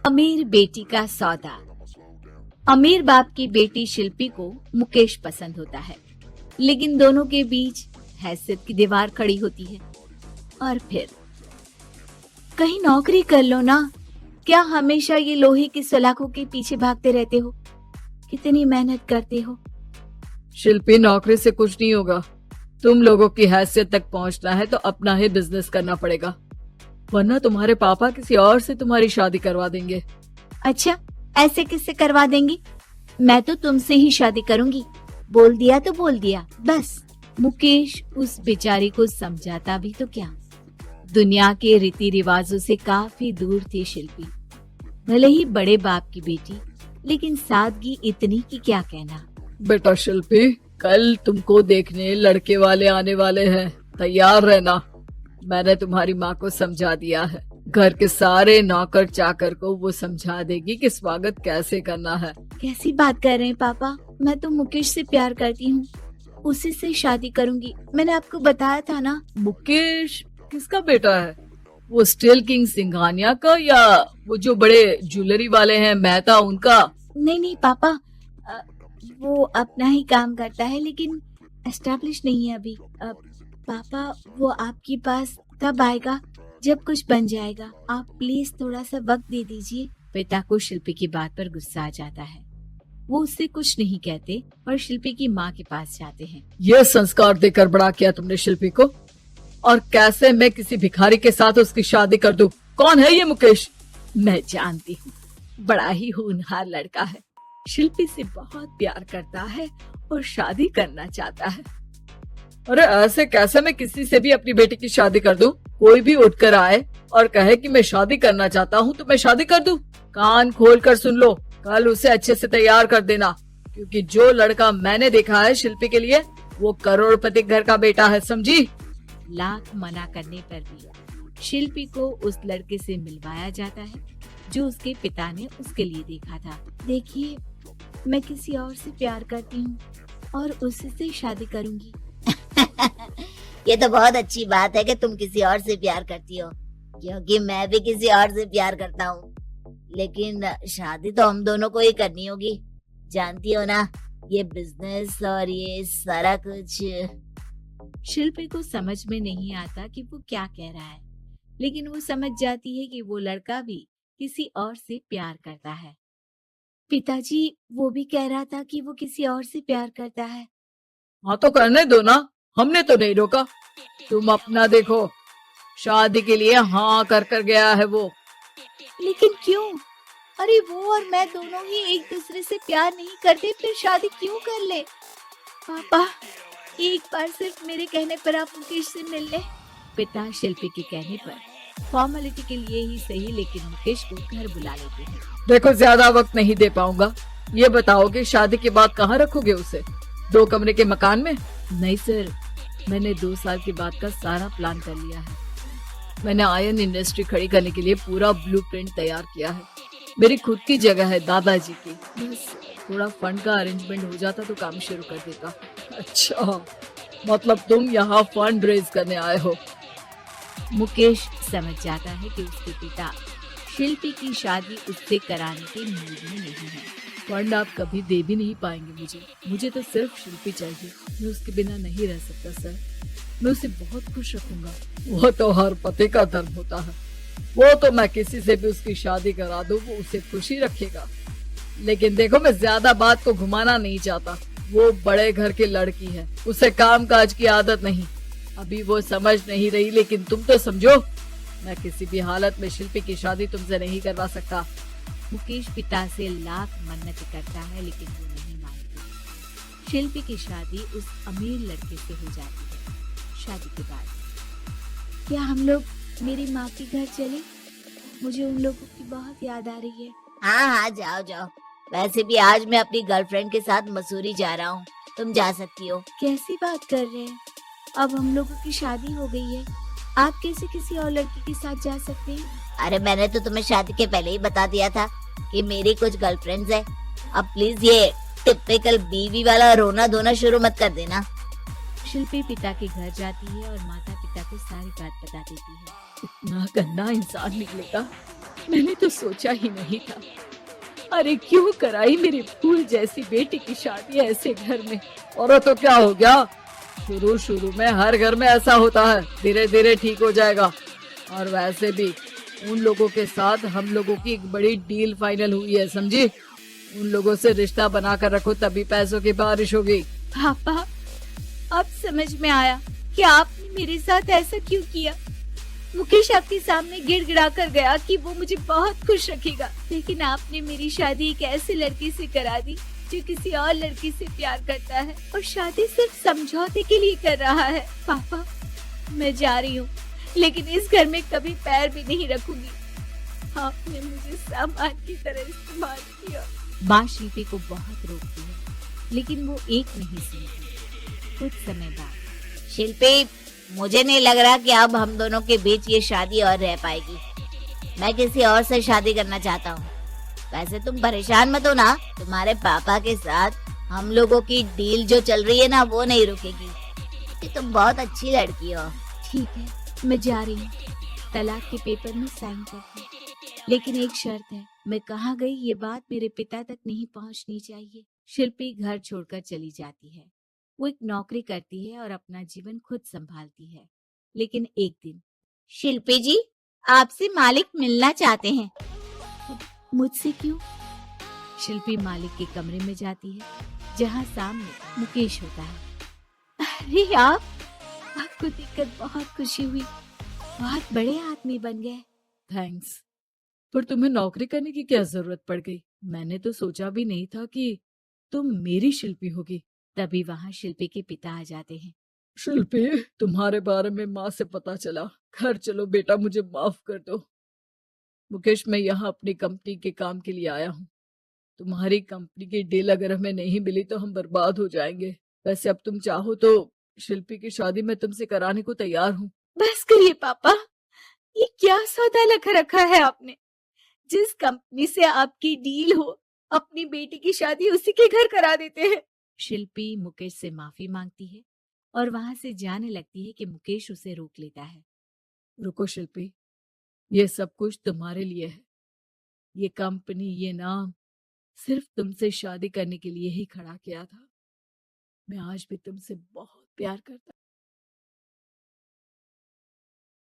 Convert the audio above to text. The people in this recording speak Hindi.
अमीर बेटी का सौदा। अमीर बाप की बेटी शिल्पी को मुकेश पसंद होता है, लेकिन दोनों के बीच हैसियत की दीवार खड़ी होती है। और फिर कहीं नौकरी कर लो ना, क्या हमेशा ये लोहे की सलाखों के पीछे भागते रहते हो? कितनी मेहनत करते हो। शिल्पी, नौकरी से कुछ नहीं होगा। तुम लोगों की हैसियत तक पहुंचना है तो अपना ही बिजनेस करना पड़ेगा, वरना तुम्हारे पापा किसी और से तुम्हारी शादी करवा देंगे। अच्छा, ऐसे किससे करवा देंगे? मैं तो तुमसे ही शादी करूंगी। बोल दिया तो बोल दिया, बस। मुकेश उस बेचारी को समझाता भी तो क्या। दुनिया के रीति रिवाजों से काफी दूर थी शिल्पी। भले ही बड़े बाप की बेटी, लेकिन सादगी इतनी कि क्या कहना। बेटा शिल्पी, कल तुमको देखने लड़के वाले आने वाले हैं, तैयार रहना। मैंने तुम्हारी माँ को समझा दिया है। घर के सारे नौकर चाकर को वो समझा देगी कि स्वागत कैसे करना है। कैसी बात कर रहे हैं पापा? मैं तो मुकेश से प्यार करती हूँ, उसी से शादी करूंगी। मैंने आपको बताया था ना। मुकेश किसका बेटा है? वो स्टील किंग सिंघानिया का, या वो जो बड़े ज्वेलरी वाले हैं मेहता, उनका? नहीं नहीं पापा, वो अपना ही काम करता है, लेकिन एस्टेब्लिश नहीं है अभी। पापा, वो आपके पास तब आएगा जब कुछ बन जाएगा। आप प्लीज थोड़ा सा वक्त दे दीजिए। पिता को शिल्पी की बात पर गुस्सा आ जाता है। वो उससे कुछ नहीं कहते और शिल्पी की माँ के पास जाते हैं। ये संस्कार देकर बड़ा किया तुमने शिल्पी को, और कैसे मैं किसी भिखारी के साथ उसकी शादी कर दूं? कौन है ये मुकेश? मैं जानती हूँ, बड़ा ही होनहार लड़का है। शिल्पी से बहुत प्यार करता है और शादी करना चाहता है। अरे ऐसे कैसे मैं किसी से भी अपनी बेटी की शादी कर दूं? कोई भी उठकर आए और कहे कि मैं शादी करना चाहता हूँ तो मैं शादी कर दूं? कान खोल कर सुन लो, कल उसे अच्छे से तैयार कर देना, क्योंकि जो लड़का मैंने देखा है शिल्पी के लिए, वो करोड़पति घर का बेटा है, समझी? लाख मना करने पर भी शिल्पी को उस लड़के से मिलवाया जाता है जो उसके पिता ने उसके लिए देखा था। देखिए, मैं किसी और से प्यार करती हूँ और उसी से शादी करूंगी। ये तो बहुत अच्छी बात है कि तुम किसी और से प्यार करती हो, क्योंकि मैं भी किसी और से प्यार करता हूँ। लेकिन शादी तो हम दोनों को ही करनी होगी, जानती हो ना, ये बिजनेस और ये सारा कुछ। शिल्पी को समझ में नहीं आता कि वो क्या कह रहा है, लेकिन वो समझ जाती है कि वो लड़का भी किसी और से प्यार करता है। पिताजी, वो भी कह रहा था कि वो किसी और से प्यार करता है। हाँ तो करने दो ना, हमने तो नहीं रोका। तुम अपना देखो, शादी के लिए हाँ कर गया है वो। लेकिन क्यों? अरे वो और मैं दोनों ही एक दूसरे से प्यार नहीं करते, फिर शादी क्यों कर ले? पापा, एक बार सिर्फ मेरे कहने पर आप मुकेश से मिल ले। पिता शिल्पी के कहने पर फॉर्मेलिटी के लिए ही सही, लेकिन मुकेश को घर बुला लेते हैं। देखो, ज्यादा वक्त नहीं दे पाऊंगा। ये बताओ कि शादी के बाद कहाँ रखोगे उसे? 2 कमरे के मकान में? नहीं सर, मैंने 2 साल के बाद का सारा प्लान कर लिया है। मैंने आयरन इंडस्ट्री खड़ी करने के लिए पूरा ब्लूप्रिंट तैयार किया है। मेरी खुद की जगह है दादाजी की, बस थोड़ा फंड का अरेंजमेंट हो जाता तो काम शुरू कर देता। अच्छा, मतलब तुम यहाँ फंड रेज करने आए हो? मुकेश समझ जाता है कि उसके पिता शिल्पी की शादी उससे कराने के मूड में नहीं है। फंड आप कभी दे भी नहीं पाएंगे मुझे तो सिर्फ शिल्पी चाहिए। मैं उसके बिना नहीं रह सकता सर। मैं उसे बहुत खुश रखूंगा। वो तो हर पति का धर्म होता है। वो तो मैं किसी से भी उसकी शादी करा दूं, वो उसे खुशी रखेगा। लेकिन देखो, मैं ज्यादा बात को घुमाना नहीं चाहता। वो बड़े घर की लड़की है, उसे काम काज की आदत नहीं। अभी वो समझ नहीं रही, लेकिन तुम तो समझो, मैं किसी भी हालत में शिल्पी की शादी तुमसे नहीं करवा सकता। मुकेश पिता से लाख मन्नत करता है, लेकिन वो नहीं मानते। शिल्पी की शादी उस अमीर लड़के से हो जाती है। शादी के बाद क्या हम लोग मेरी माँ के घर चले? मुझे उन लोगों की बहुत याद आ रही है। हाँ हाँ, जाओ जाओ। वैसे भी आज मैं अपनी गर्लफ्रेंड के साथ मसूरी जा रहा हूँ, तुम जा सकती हो। कैसी बात कर रहे हैं? अब हम लोगों की शादी हो गई है, आप कैसे किसी और लड़की के साथ जा सकते हैं? अरे मैंने तो तुम्हें शादी के पहले ही बता दिया था कि मेरी कुछ गर्लफ्रेंड्स है। अब प्लीज ये टिपिकल बीवी वाला रोना धोना शुरू मत कर देना। शिल्पी पिता के घर जाती है और माता पिता को सारी बात बता देती है। इतना गंदा इंसान निकलेगा, मैंने तो सोचा ही नहीं था। अरे क्यों कराई मेरी फूल जैसी बेटी की शादी ऐसे घर में। और तो क्या हो गया, शुरू शुरू में हर घर में ऐसा होता है, धीरे धीरे ठीक हो जाएगा। और वैसे भी उन लोगों के साथ हम लोगों की एक बड़ी डील फाइनल हुई है, समझी। उन लोगों से रिश्ता बनाकर रखो, तभी पैसों की बारिश होगी। पापा, अब समझ में आया कि आपने मेरे साथ ऐसा क्यों किया। मुकेश आपके सामने गिड़गिड़ा कर गया कि वो मुझे बहुत खुश रखेगा, लेकिन आपने मेरी शादी एक ऐसे लड़के से करा दी जो किसी और लड़की से प्यार करता है और शादी सिर्फ समझौते के लिए कर रहा है। पापा, मैं जा रही हूँ, लेकिन इस घर में कभी पैर भी नहीं रखूंगी। आपने मुझे सामान की तरह इस्तेमाल किया। माँ शिल्पी को बहुत रोकती है, लेकिन वो एक नहीं सुनती। कुछ समय बाद शिल्पी, मुझे नहीं लग रहा कि अब हम दोनों के बीच ये शादी और रह पाएगी। मैं किसी और से शादी करना चाहता हूँ। वैसे तुम परेशान मत हो ना, तुम्हारे पापा के साथ हम लोगों की डील जो चल रही है ना, वो नहीं रुकेगी। कि तुम बहुत अच्छी लड़की हो। ठीक है, मैं जा रही हूँ। तलाक के पेपर में साइन करती हूँ, लेकिन एक शर्त है, मैं कहाँ गई ये बात मेरे पिता तक नहीं पहुँचनी चाहिए। शिल्पी घर छोड़कर चली जाती है। वो एक नौकरी करती है और अपना जीवन खुद संभालती है। लेकिन एक दिन शिल्पी जी, आपसे मालिक मिलना चाहते हैं। मुझसे क्यों? शिल्पी मालिक के कमरे में जाती है, जहाँ सामने मुकेश होता है। अरे आपको देखकर बहुत खुशी हुई। बहुत बड़े आदमी बन गए। थैंक्स, पर तुम्हें नौकरी करने की क्या जरूरत पड़ गई। मैंने तो सोचा भी नहीं था कि तुम मेरी शिल्पी होगी। तभी वहाँ शिल्पी के पिता आ जाते हैं। शिल्पी, तुम्हारे बारे में माँ से पता चला। घर चलो बेटा, मुझे माफ कर दो। मुकेश, मैं यहाँ अपनी कंपनी के काम के लिए आया हूँ। तुम्हारी कंपनी की डील अगर हमें नहीं मिली तो हम बर्बाद हो जाएंगे। वैसे अब तुम चाहो तो शिल्पी की शादी मैं तुमसे कराने को तैयार हूँ। बस करिए पापा, ये क्या सौदा लगा रखा है आपने। जिस कंपनी से आपकी डील हो, अपनी बेटी की शादी उसी के घर करा देते हैं। शिल्पी मुकेश से माफी मांगती है और वहां से जाने लगती है कि मुकेश उसे रोक लेता है। रुको शिल्पी, ये सब कुछ तुम्हारे लिए है। ये कंपनी, ये नाम सिर्फ तुमसे शादी करने के लिए ही खड़ा किया था। मैं आज भी तुमसे बहुत प्यार करता